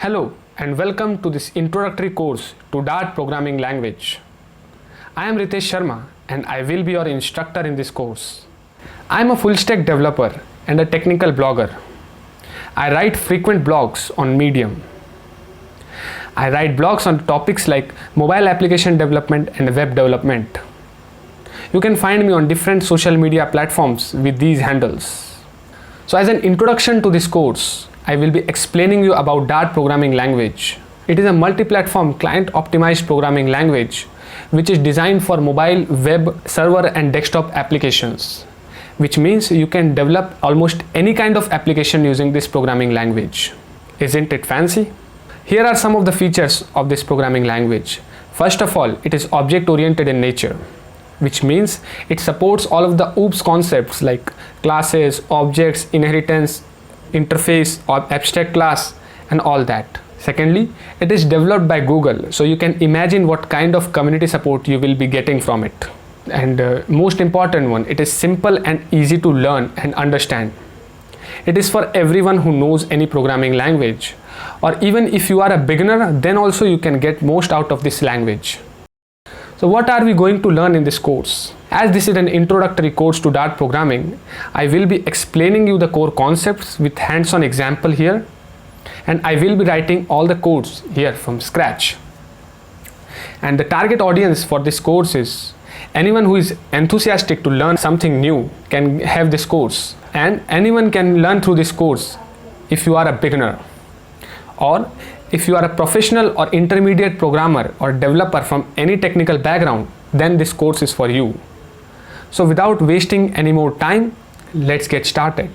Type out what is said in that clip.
Hello and welcome to this introductory course to Dart programming language. I am Ritesh Sharma and I will be your instructor in this course. I am a full stack developer and a technical blogger. I write frequent blogs on Medium. I write blogs on topics like mobile application development and web development. You can find me on different social media platforms with these handles. So as an introduction to this course, I will be explaining you about Dart programming language. It is a multi-platform client-optimized programming language which is designed for mobile, web, server and desktop applications, which means you can develop almost any kind of application using this programming language. Isn't it fancy? Here are some of the features of this programming language. First of all, it is object-oriented in nature, which means it supports all of the OOPS concepts like classes, objects, inheritance, interface or abstract class and all that. Secondly, it is developed by Google, so you can imagine what kind of community support you will be getting from it. And most important one, it is simple and easy to learn and understand. It is for everyone who knows any programming language, or even if you are a beginner, then also you can get most out of this language. So what are we going to learn in this course? As this is an introductory course to Dart programming, I will be explaining you the core concepts with hands-on example here, and I will be writing all the codes here from scratch. And the target audience for this course is anyone who is enthusiastic to learn something new can have this course, and anyone can learn through this course if you are a beginner, or if you are a professional or intermediate programmer or developer from any technical background, then this course is for you. So without wasting any more time, let's get started.